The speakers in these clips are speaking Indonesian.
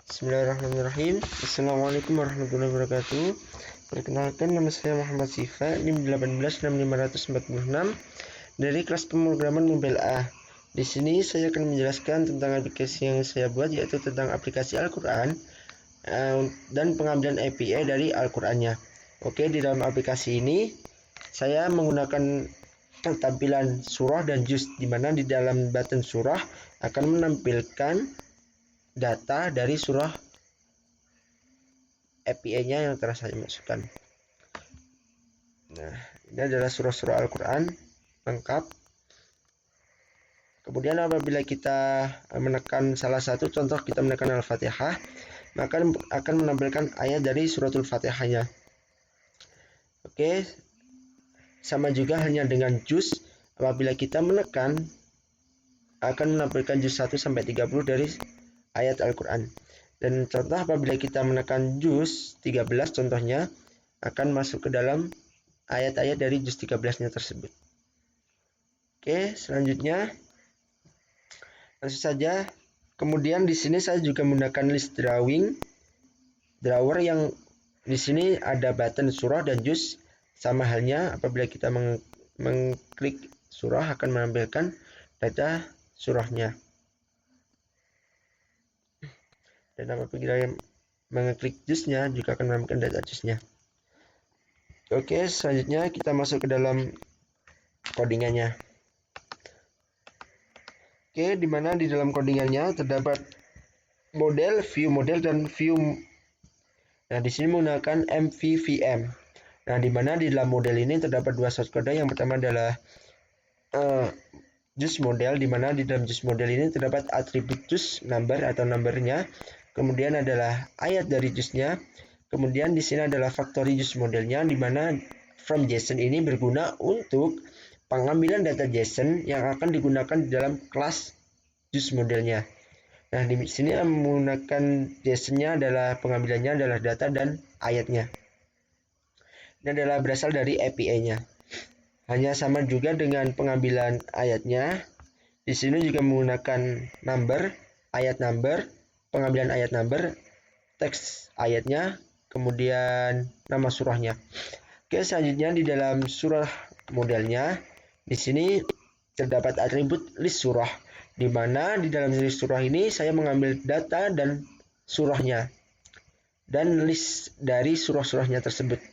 Bismillahirrahmanirrahim. Assalamualaikum warahmatullahi wabarakatuh. Perkenalkan, nama saya Muhammad Sifa, NIM 18546 dari kelas pemrograman Mobile A. Di sini saya akan menjelaskan tentang aplikasi yang saya buat, yaitu tentang aplikasi Al-Quran dan pengambilan API dari Al-Qurannya. Oke, di dalam aplikasi ini saya menggunakan tampilan surah dan juz, di mana di dalam button surah akan menampilkan data dari surah API-nya yang telah saya masukkan. Nah, ini adalah surah-surah Al-Quran lengkap. Kemudian apabila kita menekan salah satu, contoh kita menekan Al-Fatihah, maka akan menampilkan ayat dari suratul Fatihahnya. Oke, sama juga hanya dengan juz, apabila kita menekan akan menampilkan juz 1 sampai 30 dari ayat Al-Quran. Dan contoh apabila kita menekan juz 13 contohnya akan masuk ke dalam ayat-ayat dari juz 13-nya tersebut. Oke, selanjutnya langsung saja. Kemudian di sini saya juga menggunakan list drawer yang di sini ada button surah dan juz. Sama halnya apabila kita mengklik surah akan menampilkan data surahnya. Dan apabila mengeklik juznya juga akan menampilkan data juznya. Oke, selanjutnya kita masuk ke dalam codingannya. Oke, dimana di dalam codingannya terdapat model, view model, dan view. Nah, di sini menggunakan MVVM. Nah, dimana di dalam model ini terdapat dua source code. Yang pertama adalah juz model, dimana di dalam juz model ini terdapat atribut juz number atau numbernya. Kemudian adalah ayat dari juznya. Kemudian di sini adalah factory juz modelnya, di mana from JSON ini berguna untuk pengambilan data JSON yang akan digunakan di dalam kelas juz modelnya. Nah, di sini menggunakan JSON-nya adalah pengambilannya adalah data dan ayatnya. Ini adalah berasal dari API-nya. Hanya sama juga dengan pengambilan ayatnya. Di sini juga menggunakan number, ayat number, pengambilan ayat number, teks ayatnya, kemudian nama surahnya. Oke, selanjutnya di dalam surah modelnya, di sini terdapat atribut list surah, di mana di dalam list surah ini saya mengambil data dan surahnya dan list dari surah-surahnya tersebut.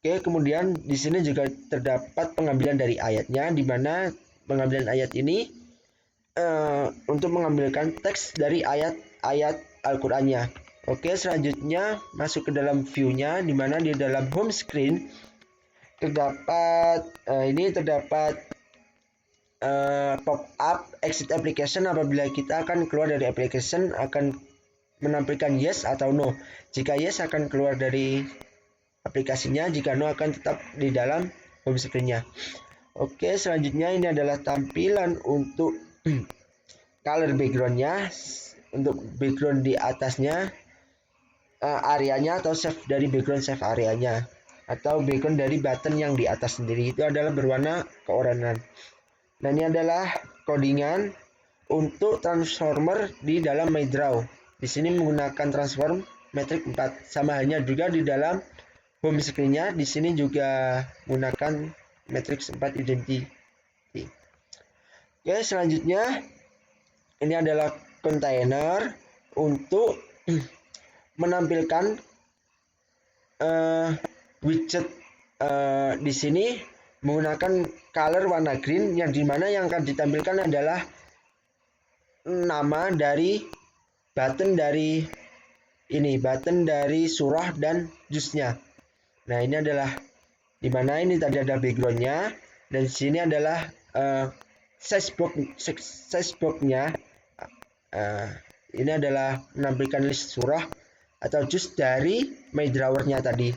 Oke, kemudian di sini juga terdapat pengambilan dari ayatnya, di mana pengambilan ayat ini untuk mengambilkan teks dari ayat-ayat Al-Qurannya. Oke, selanjutnya masuk ke dalam view-nya, di mana di dalam home screen terdapat pop-up exit application. Apabila kita akan keluar dari application akan menampilkan yes atau no. Jika yes akan keluar dari aplikasinya, jika no akan tetap di dalam home screen-nya. Oke, selanjutnya ini adalah tampilan untuk color background-nya. Untuk background di atasnya areanya atau save dari background save areanya, atau background dari button yang di atas sendiri itu adalah berwarna keorangan. Nah, ini adalah codingan untuk transformer di dalam MyDraw. Di sini menggunakan transform matrix 4. Sama halnya juga di dalam home screen-nya, di sini juga menggunakan matrix 4 identity. Oke, selanjutnya ini adalah kontainer untuk menampilkan widget di sini menggunakan color warna green, yang dimana yang akan ditampilkan adalah nama dari button dari surah dan juznya. Nah, ini adalah dimana ini tadi ada backgroundnya, dan di sini adalah size box-nya. Ini adalah menampilkan list surah atau juz dari MyDrawer-nya tadi,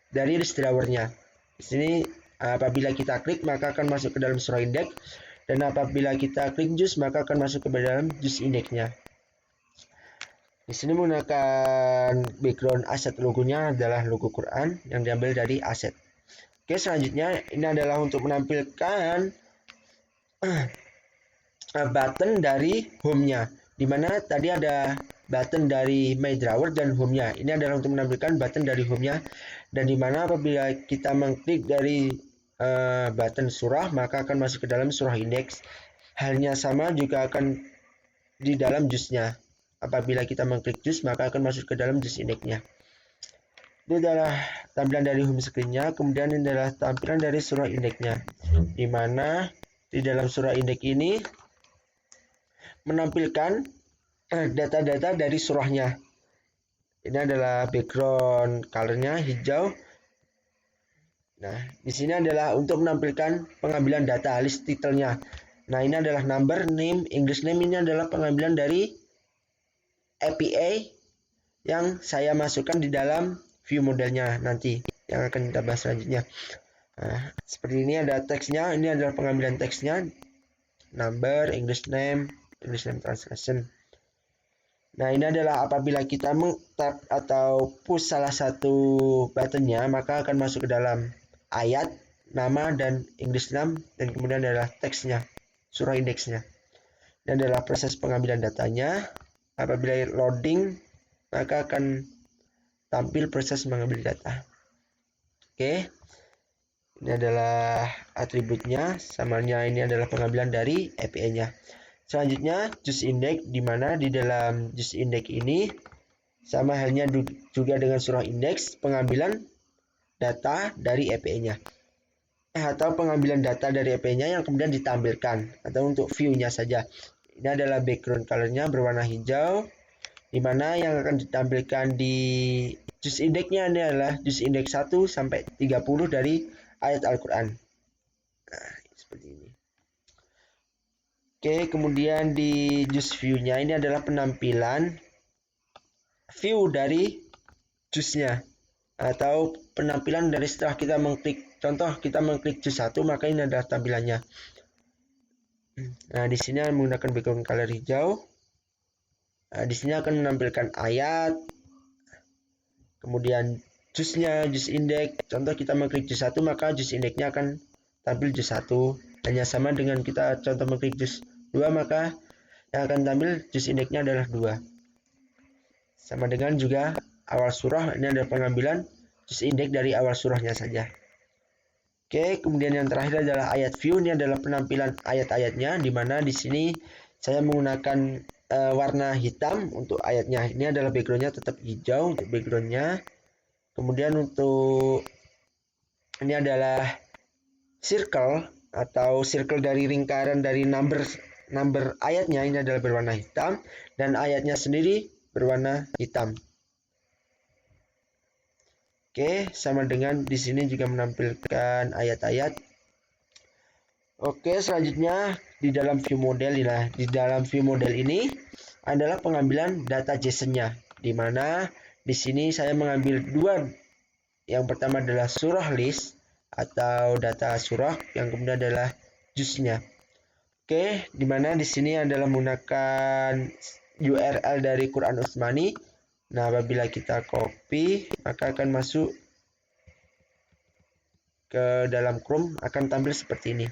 dari list drawer-nya. Di sini apabila kita klik maka akan masuk ke dalam surah index, dan apabila kita klik juz maka akan masuk ke dalam juz index-nya. Di sini menggunakan background aset logonya adalah logo Quran yang diambil dari aset. Oke, selanjutnya ini adalah untuk menampilkan button dari home-nya, dimana tadi ada button dari My Drawer dan home-nya. Ini adalah untuk menampilkan button dari home-nya, dan dimana apabila kita mengklik dari button surah maka akan masuk ke dalam surah index. Halnya sama juga akan di dalam juznya. Apabila kita mengklik juz maka akan masuk ke dalam juz indexnya. Ini adalah tampilan dari home screen-nya. Kemudian ini adalah tampilan dari surah indexnya, dimana di dalam surah indeks ini menampilkan data-data dari surahnya. Ini adalah background colornya hijau. Nah, di sini adalah untuk menampilkan pengambilan data list title-nya. Nah, ini adalah number, name, English name. Ini adalah pengambilan dari APA yang saya masukkan di dalam view modelnya nanti yang akan kita bahas selanjutnya. Nah, seperti ini ada teksnya. Ini adalah pengambilan teksnya, number, English name translation. Nah, ini adalah apabila kita meng-tap atau push salah satu buttonnya maka akan masuk ke dalam ayat, nama, dan English name, dan kemudian adalah teksnya, surah indeksnya. Ini adalah proses pengambilan datanya. Apabila loading maka akan tampil proses mengambil data. Oke, ini adalah atributnya, samanya ini adalah pengambilan dari API-nya. Selanjutnya juz index, di mana di dalam juz index ini sama halnya juga dengan surah index, pengambilan data dari API-nya atau pengambilan data dari API-nya yang kemudian ditampilkan atau untuk view-nya saja. Ini adalah background color-nya berwarna hijau, di mana yang akan ditampilkan di juz index-nya adalah juz index 1 sampai 30 dari ayat Al-Quran. Nah, seperti ini. Oke, kemudian di juz view-nya ini adalah penampilan view dari juznya atau penampilan dari setelah kita mengklik. Contoh kita mengklik juz 1 maka ini adalah tampilannya. Nah, di sini menggunakan background color hijau. Nah, di sini akan menampilkan ayat, kemudian juznya, juz index. Contoh kita mengklik juz 1 maka juz indexnya akan tampil juz 1. Hanya sama dengan kita contoh mengklik juz 2 maka yang akan tampil juz indexnya adalah 2. Sama dengan juga awal surah, ini adalah pengambilan juz index dari awal surahnya saja. Oke, kemudian yang terakhir adalah ayat view. Ini adalah penampilan ayat-ayatnya, di mana di sini saya menggunakan warna hitam untuk ayatnya. Ini adalah backgroundnya tetap hijau untuk backgroundnya. Kemudian untuk ini adalah circle atau circle dari lingkaran dari number ayatnya, ini adalah berwarna hitam, dan ayatnya sendiri berwarna hitam. Oke, sama dengan di sini juga menampilkan ayat-ayat. Oke, selanjutnya di dalam view model. Nah, di dalam view model ini adalah pengambilan data JSON-nya, di mana di sini saya mengambil dua. Yang pertama adalah surah list atau data surah, yang kemudian adalah juznya. Oke, di mana di sini adalah menggunakan URL dari Quran Utsmani. Nah, apabila kita copy maka akan masuk ke dalam Chrome, akan tampil seperti ini.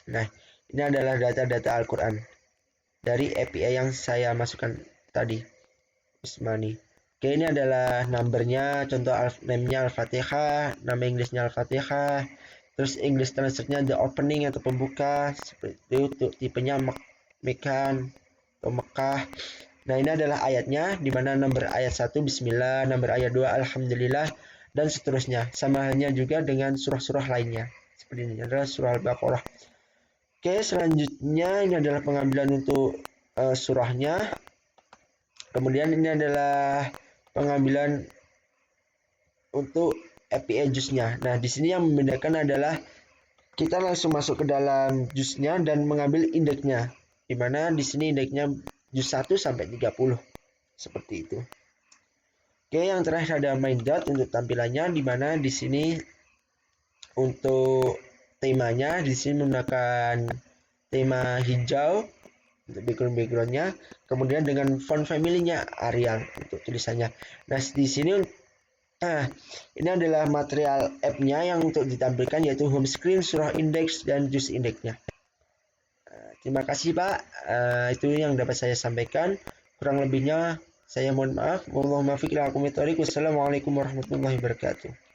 Nah, ini adalah data-data Al-Quran dari API yang saya masukkan tadi, Utsmani. Oke, ini adalah numbernya, contoh name-nya Al-Fatihah, nama Inggrisnya Al-Fatihah, terus English translate-nya the opening atau pembuka, seperti itu, tipenya Mekan atau Mekah. Nah, ini adalah ayatnya, di mana nomor ayat 1 Bismillah, nomor ayat 2 Alhamdulillah, dan seterusnya. Sama halnya juga dengan surah-surah lainnya. Seperti ini adalah surah Al-Baqarah. Oke, selanjutnya ini adalah pengambilan untuk surahnya. Kemudian ini adalah pengambilan untuk API juznya. Nah, di sini yang membedakan adalah kita langsung masuk ke dalam juznya dan mengambil indeksnya. Di mana di sini indeksnya juz 1 sampai 30. Seperti itu. Oke, yang terakhir ada main dot untuk tampilannya, di mana di sini untuk temanya di sini menggunakan tema hijau untuk background-nya, kemudian dengan font family-nya Arial untuk tulisannya. Nah, di sini ini adalah material app-nya yang untuk ditampilkan, yaitu home screen, surah index, dan juz index-nya. Terima kasih Pak, itu yang dapat saya sampaikan. Kurang lebihnya saya mohon maaf. Wassalamualaikum warahmatullahi wabarakatuh.